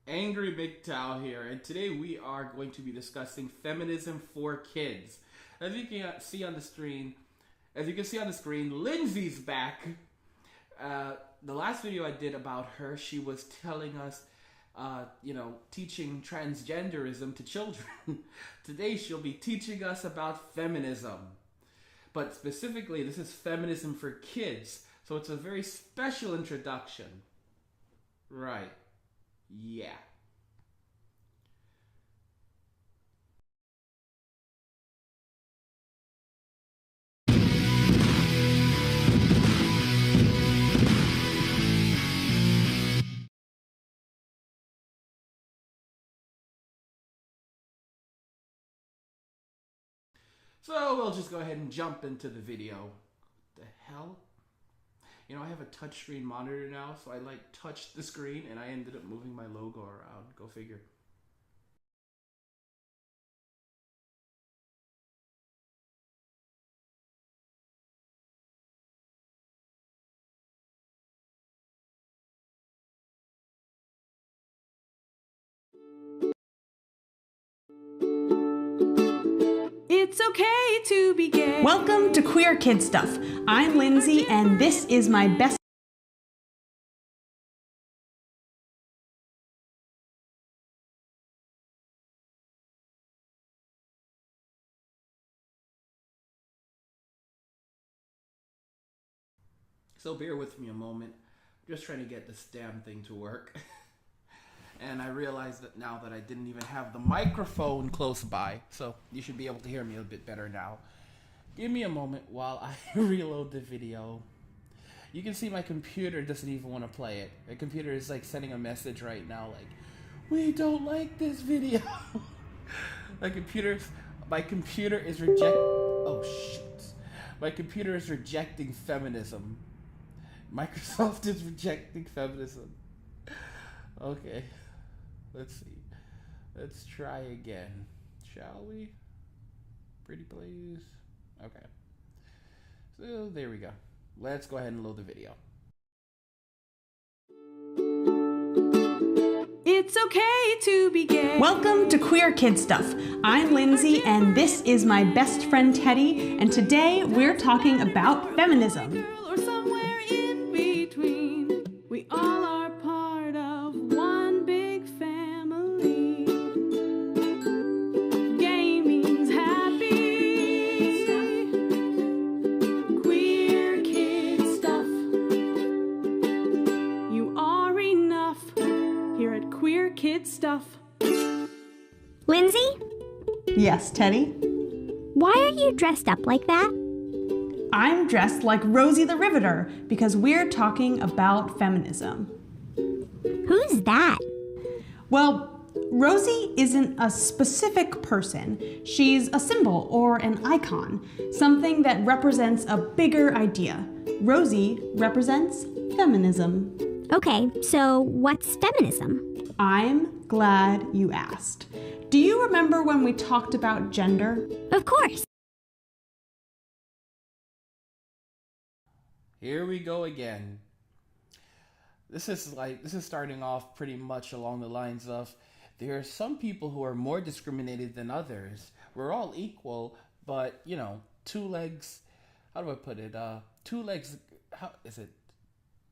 Angry MGTOW here, and today we are going to be discussing feminism for kids. As you can see on the screen, Lindsay's back. The last video I did about her, she was telling us, teaching transgenderism to children. Today she'll be teaching us about feminism. But specifically, this is feminism for kids, so it's a very special introduction. Right. Yeah. So we'll just go ahead and jump into the video. The hell? I have a touchscreen monitor now, so I touched the screen and I ended up moving my logo around. Go figure. It's okay to be gay. Welcome to Queer Kid Stuff. I'm Lindsay, and this is my best. So bear with me a moment. I'm just trying to get this damn thing to work. And I realized that now that I didn't even have the microphone close by, so you should be able to hear me a bit better now. Give me a moment while I reload the video. You can see my computer doesn't even want to play it. My computer is sending a message right now we don't like this video. My computer is oh shit. My computer is rejecting feminism. Microsoft is rejecting feminism. Okay. Let's see. Let's try again. Shall we? Pretty please. Okay. So there we go. Let's go ahead and load the video. It's okay to be gay. Welcome to Queer Kid Stuff. I'm Lindsay, and this is my best friend Teddy, and today we're talking about feminism. Or somewhere in between. We all are part of one big family. Gay means happy. Queer kid stuff. You are enough here at Queer Kid Stuff. Lindsay? Yes, Teddy? Why are you dressed up like that? I'm dressed like Rosie the Riveter because we're talking about feminism. Who's that? Well, Rosie isn't a specific person. She's a symbol or an icon, something that represents a bigger idea. Rosie represents feminism. Okay, so what's feminism? I'm glad you asked. Do you remember when we talked about gender? Of course. Here we go again. This is starting off pretty much along the lines of there are some people who are more discriminated than others. We're all equal, but two legs, how do I put it? Two legs, how is it?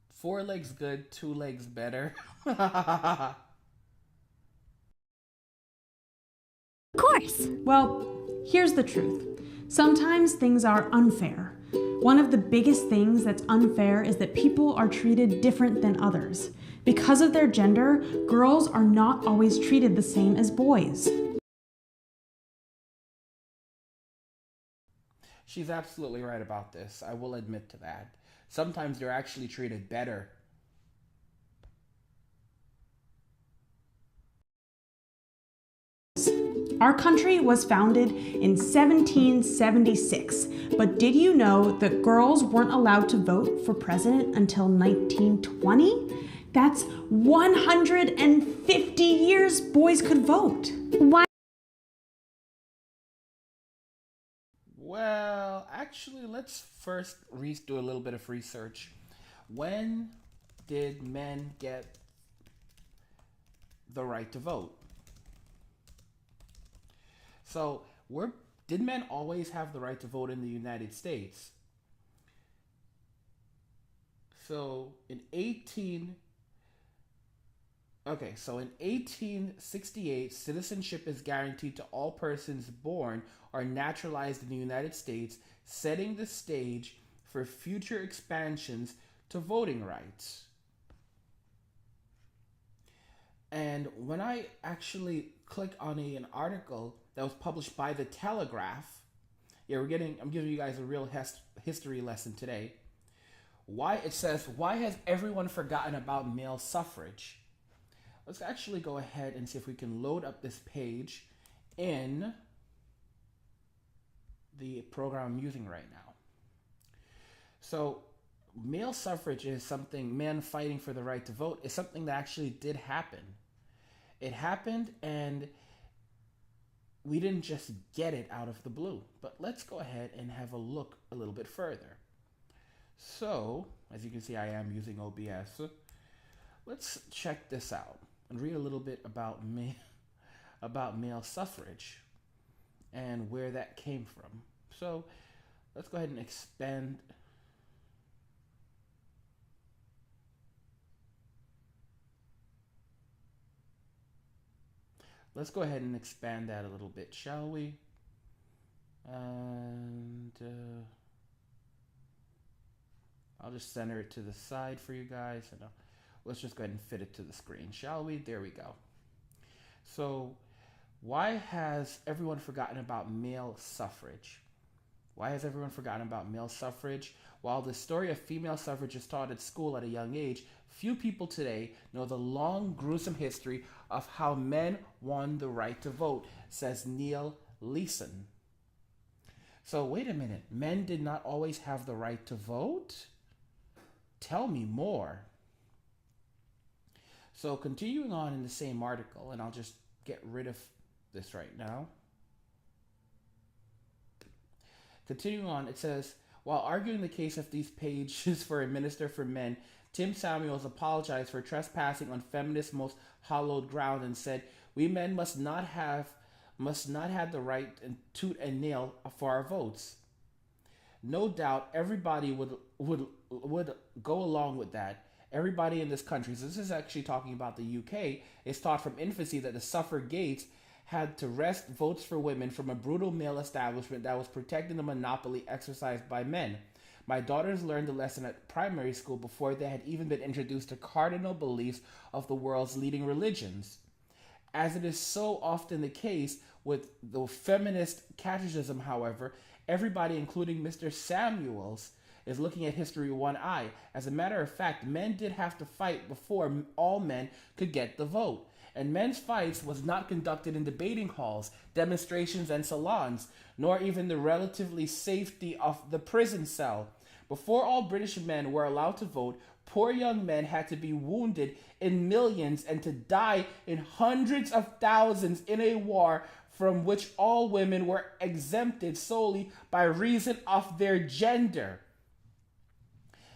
Four legs good, two legs better. Of course. Well, here's the truth. Sometimes things are unfair. One of the biggest things that's unfair is that people are treated different than others. Because of their gender, girls are not always treated the same as boys. She's absolutely right about this. I will admit to that. Sometimes they're actually treated better. Our country was founded in 1776, but did you know that girls weren't allowed to vote for president until 1920? That's 150 years boys could vote. Why? Well, actually, let's first do a little bit of research. When did men get the right to vote. So, did men always have the right to vote in the United States? So, in 1868, citizenship is guaranteed to all persons born or naturalized in the United States, setting the stage for future expansions to voting rights. And when I actually click on an article that was published by the Telegraph, I'm giving you guys a real history lesson today. Why has everyone forgotten about male suffrage? Let's actually go ahead and see if we can load up this page in the program I'm using right now. So, male suffrage is something, men fighting for the right to vote, is something that actually did happen. It happened, and we didn't just get it out of the blue. But let's go ahead and have a look a little bit further. So, as you can see, I am using OBS. Let's check this out and read a little bit about male suffrage and where that came from. So, let's go ahead and expand. Let's go ahead and expand that a little bit, shall we? And I'll just center it to the side for you guys. And let's just go ahead and fit it to the screen, shall we? There we go. So, why has everyone forgotten about male suffrage? Why has everyone forgotten about male suffrage? While the story of female suffrage is taught at school at a young age, few people today know the long, gruesome history of how men won the right to vote, says Neil Leeson. So, wait a minute. Men did not always have the right to vote? Tell me more. So, continuing on in the same article, and I'll just get rid of this right now. Continuing on, it says, while arguing the case of these pages for a minister for men, Tim Samuels apologized for trespassing on feminists' most hallowed ground and said, "We men must not have the right and tooth and nail for our votes." No doubt, everybody would go along with that. Everybody in this country, so this is actually talking about the UK, is taught from infancy that the suffragettes had to wrest votes for women from a brutal male establishment that was protecting the monopoly exercised by men. My daughters learned the lesson at primary school before they had even been introduced to cardinal beliefs of the world's leading religions. As it is so often the case with the feminist catechism, however, everybody, including Mr. Samuels, is looking at history with one eye. As a matter of fact, men did have to fight before all men could get the vote. And men's fights was not conducted in debating halls, demonstrations, and salons, nor even the relatively safety of the prison cell. Before all British men were allowed to vote, poor young men had to be wounded in millions and to die in hundreds of thousands in a war from which all women were exempted solely by reason of their gender.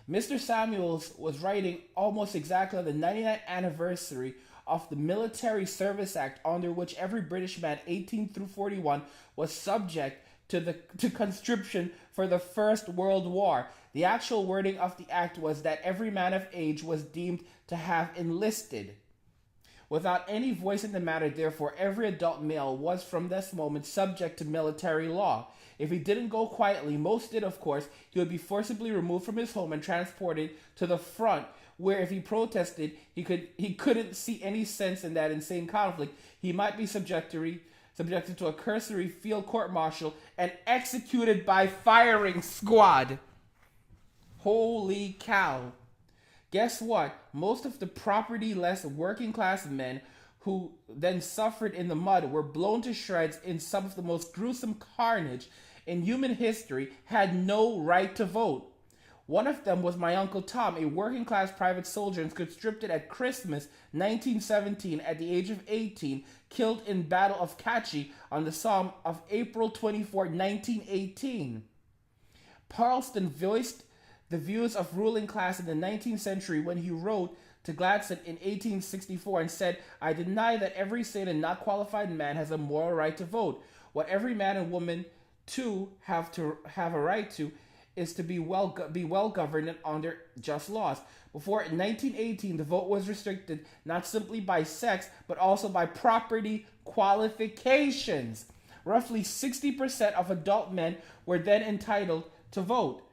Mr. Samuels was writing almost exactly on the 99th anniversary of the Military Service Act, under which every British man 18 through 41 was subject to conscription for the First World War. The actual wording of the act was that every man of age was deemed to have enlisted. Without any voice in the matter, therefore, every adult male was from this moment subject to military law. If he didn't go quietly, most did, of course, he would be forcibly removed from his home and transported to the front, where if he protested, he couldn't see any sense in that insane conflict. He might be subjected to a cursory field court-martial and executed by firing squad. Holy cow. Guess what? Most of the property-less working-class men who then suffered in the mud were blown to shreds in some of the most gruesome carnage in human history had no right to vote. One of them was my Uncle Tom, a working-class private soldier conscripted at Christmas 1917 at the age of 18, killed in Battle of Kachi on the Somme of April 24, 1918. Palmerston voiced the views of ruling class in the 19th century when he wrote to Gladstone in 1864 and said, "I deny that every sane and not qualified man has a moral right to vote. What every man and woman to have a right to is to be well governed and under just laws." Before 1918, the vote was restricted not simply by sex, but also by property qualifications. Roughly 60% of adult men were then entitled to vote.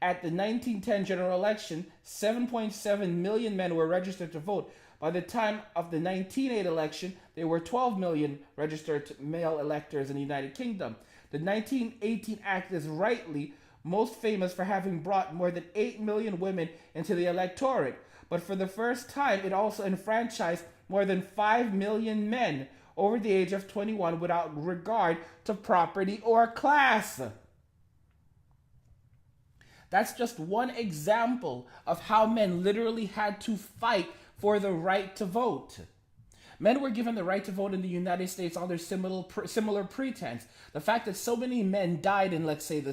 At the 1910 general election, 7.7 million men were registered to vote. By the time of the 1908 election, there were 12 million registered male electors in the United Kingdom. The 1918 Act is rightly most famous for having brought more than 8 million women into the electorate. But for the first time, it also enfranchised more than 5 million men over the age of 21 without regard to property or class. That's just one example of how men literally had to fight for the right to vote. Men were given the right to vote in the United States under similar pretense. The fact that so many men died in, let's say,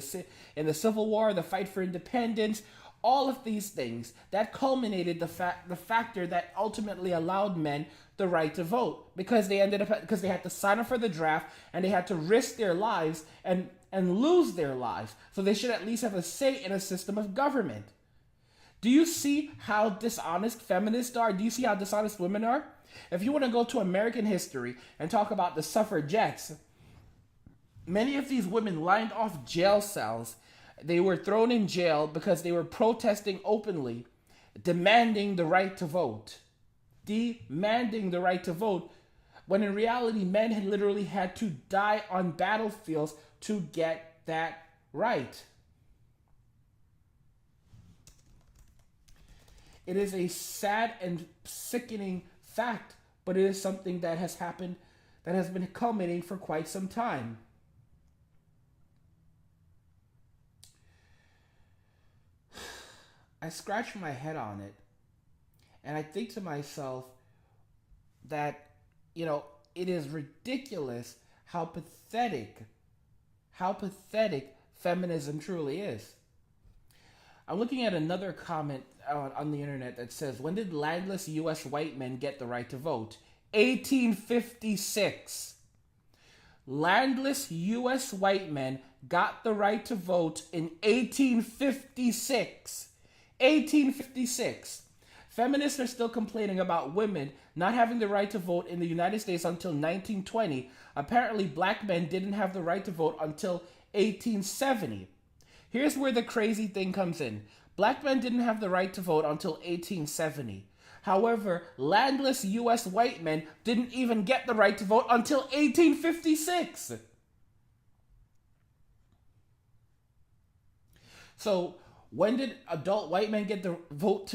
in the Civil War, the fight for independence, all of these things, that culminated the factor that ultimately allowed men the right to vote, because they had to sign up for the draft and they had to risk their lives and lose their lives. So they should at least have a say in a system of government. Do you see how dishonest feminists are? Do you see how dishonest women are? If you want to go to American history and talk about the suffragettes, many of these women lined off jail cells. They were thrown in jail because they were protesting openly, demanding the right to vote. Demanding the right to vote, when in reality, men had literally had to die on battlefields to get that right. It is a sad and sickening fact, but it is something that has happened, that has been culminating for quite some time. I scratch my head on it, and I think to myself that, it is ridiculous how pathetic feminism truly is. I'm looking at another comment on the internet that says, "When did landless U.S. white men get the right to vote?" 1856. Landless U.S. white men got the right to vote in 1856. 1856. Feminists are still complaining about women not having the right to vote in the United States until 1920. Apparently, black men didn't have the right to vote until 1870. Here's where the crazy thing comes in. Black men didn't have the right to vote until 1870. However, landless U.S. white men didn't even get the right to vote until 1856. So, when did adult white men get to vote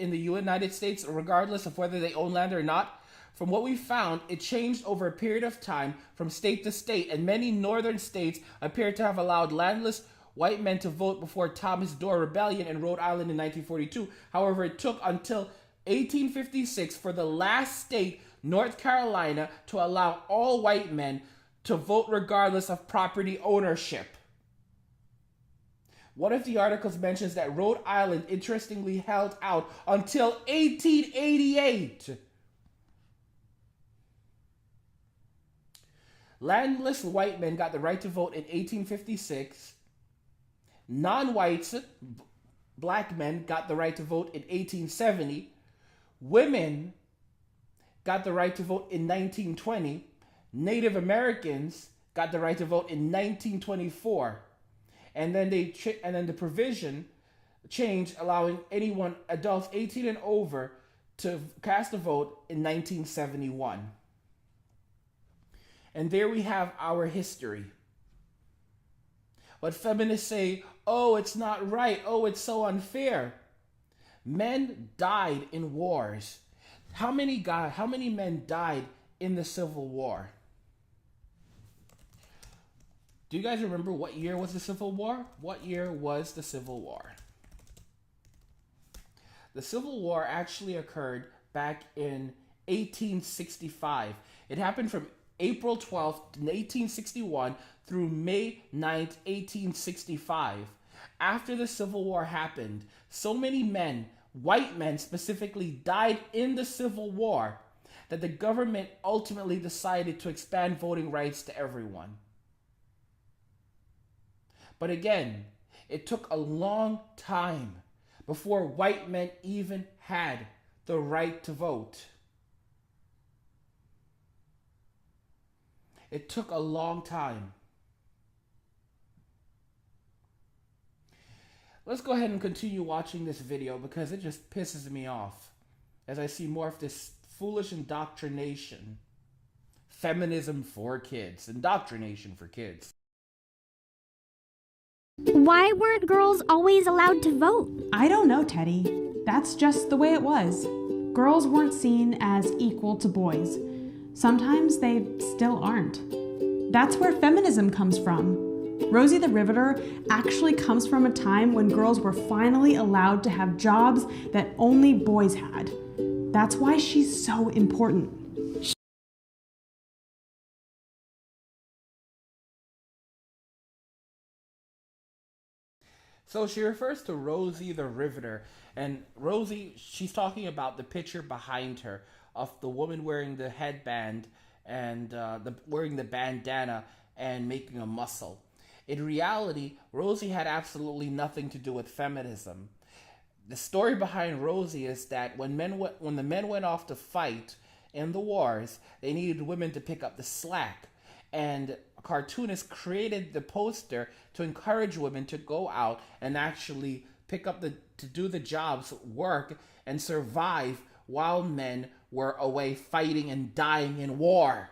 in the United States, regardless of whether they own land or not? From what we found, it changed over a period of time from state to state, and many northern states appear to have allowed landless white men to vote before Thomas Dorr Rebellion in Rhode Island in 1942. However, it took until 1856 for the last state, North Carolina, to allow all white men to vote regardless of property ownership. One of the articles mentions that Rhode Island interestingly held out until 1888. Landless white men got the right to vote in 1856. Non-whites, black men, got the right to vote in 1870. Women got the right to vote in 1920. Native Americans got the right to vote in 1924. And then the provision changed, allowing anyone, adults 18 and over, to cast a vote in 1971. And there we have our history. But feminists say, "Oh, it's not right. Oh, it's so unfair." Men died in wars. How many men died in the Civil War? Do you guys remember what year was the Civil War? What year was the Civil War? The Civil War actually occurred back in 1865. It happened from April 12th, 1861 through May 9th, 1865. After the Civil War happened, so many men white men specifically died in the Civil War that the government ultimately decided to expand voting rights to everyone. But again, it took a long time before white men even had the right to vote. It took a long time. Let's go ahead and continue watching this video because it just pisses me off as I see more of this foolish indoctrination. Feminism for kids. Indoctrination for kids. Why weren't girls always allowed to vote? I don't know, Teddy. That's just the way it was. Girls weren't seen as equal to boys. Sometimes they still aren't. That's where feminism comes from. Rosie the Riveter actually comes from a time when girls were finally allowed to have jobs that only boys had. That's why she's so important. So she refers to Rosie the Riveter, and Rosie, she's talking about the picture behind her of the woman wearing the headband and wearing the bandana and making a muscle. In reality, Rosie had absolutely nothing to do with feminism. The story behind Rosie is that when the men went off to fight in the wars, they needed women to pick up the slack. And a cartoonist created the poster to encourage women to go out and actually to do the jobs, work, and survive while men were away fighting and dying in war.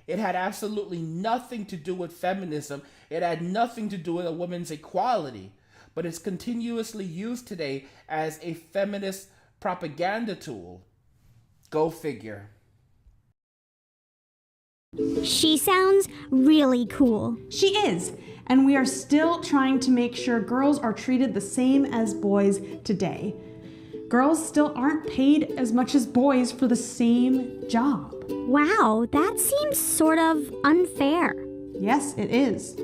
It had absolutely nothing to do with feminism. It had nothing to do with a woman's equality. But it's continuously used today as a feminist propaganda tool. Go figure. She sounds really cool. She is, and we are still trying to make sure girls are treated the same as boys today. Girls still aren't paid as much as boys for the same job. Wow, that seems sort of unfair. Yes, it is.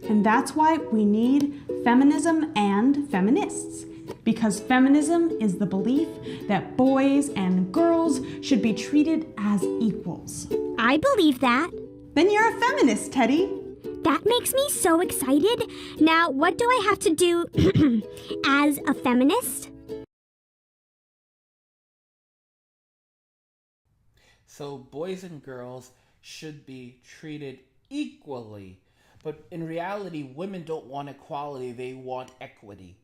And that's why we need feminism and feminists. Because feminism is the belief that boys and girls should be treated as equals. I believe that. Then you're a feminist, Teddy. That makes me so excited. Now, what do I have to do as a feminist? So boys and girls should be treated equally. But in reality, women don't want equality, they want equity.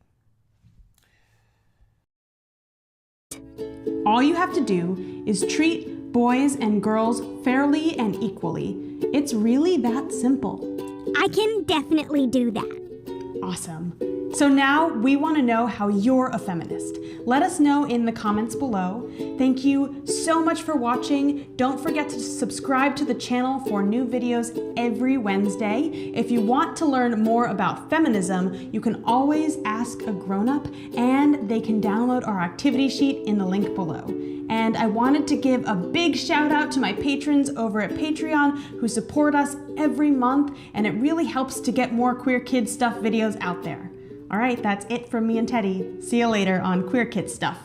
All you have to do is treat boys and girls fairly and equally. It's really that simple. I can definitely do that. Awesome. So now we want to know how you're a feminist. Let us know in the comments below. Thank you so much for watching. Don't forget to subscribe to the channel for new videos every Wednesday. If you want to learn more about feminism, you can always ask a grown-up, and they can download our activity sheet in the link below. And I wanted to give a big shout out to my patrons over at Patreon who support us every month, and it really helps to get more Queer Kid Stuff videos out there. All right, that's it from me and Teddy. See you later on Queer Kid Stuff.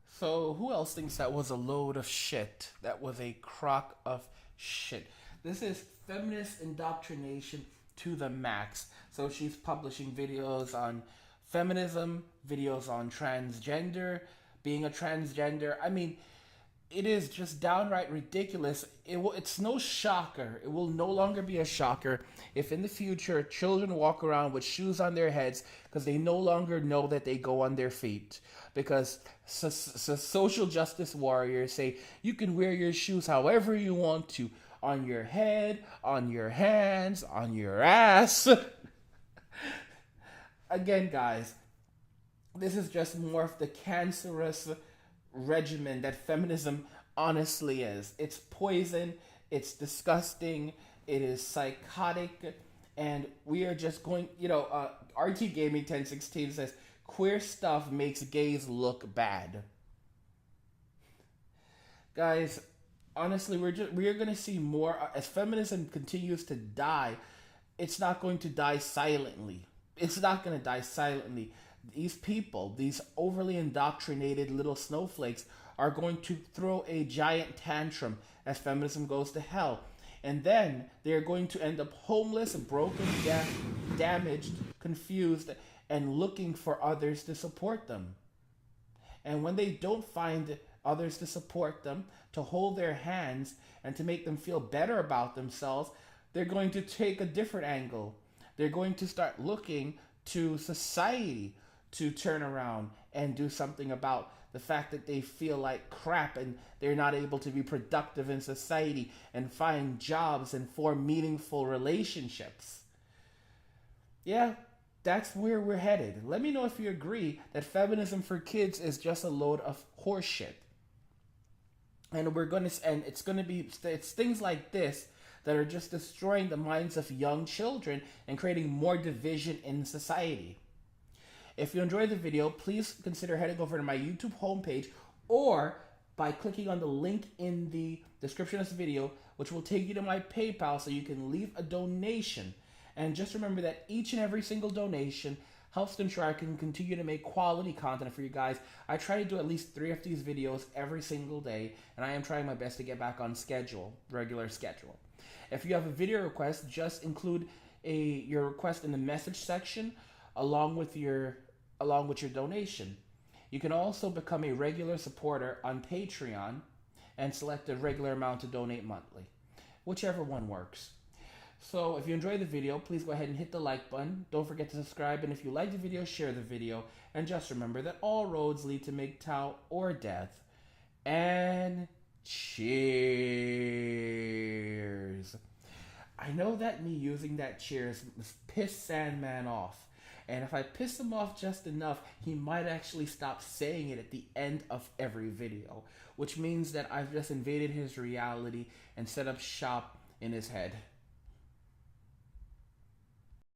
So who else thinks that was a load of shit? That was a crock of shit. This is feminist indoctrination to the max. So she's publishing videos on feminism, videos on transgender, being a transgender. I mean, it is just downright ridiculous. It's no shocker. It will no longer be a shocker if in the future children walk around with shoes on their heads because they no longer know that they go on their feet. Because social justice warriors say you can wear your shoes however you want to, on your head, on your hands, on your ass. Again, guys, this is just more of the cancerous regimen that feminism honestly is. It's poison, it's disgusting, it is psychotic, and we are just going, RT Gaming 1016 says, queer stuff makes gays look bad. Guys, honestly, we are going to see more as feminism continues to die. it's not going to die silently. It's not going to die silently. These people, these overly indoctrinated little snowflakes, are going to throw a giant tantrum as feminism goes to hell. And then they're going to end up homeless, broken, damaged, confused, and looking for others to support them. And when they don't find others to support them, to hold their hands, and to make them feel better about themselves, they're going to take a different angle. They're going to start looking to society to turn around and do something about the fact that they feel like crap and they're not able to be productive in society and find jobs and form meaningful relationships. Yeah, that's where we're headed. Let me know if you agree that feminism for kids is just a load of horseshit. And it's things like this that are just destroying the minds of young children and creating more division in society. If you enjoyed the video, please consider heading over to my YouTube homepage or by clicking on the link in the description of this video, which will take you to my PayPal so you can leave a donation. And just remember that each and every single donation helps to ensure I can continue to make quality content for you guys. I try to do at least 3 of these videos every single day, and I am trying my best to get back on regular schedule. If you have a video request, just include your request in the message section along with your donation. You can also become a regular supporter on Patreon and select a regular amount to donate monthly, whichever one works. So if you enjoyed the video, please go ahead and hit the like button. Don't forget to subscribe, and if you like the video, share the video. And just remember that all roads lead to MGTOW or death. And cheers. I know that me using that cheers must piss Sandman off. And if I piss him off just enough, he might actually stop saying it at the end of every video, which means that I've just invaded his reality and set up shop in his head.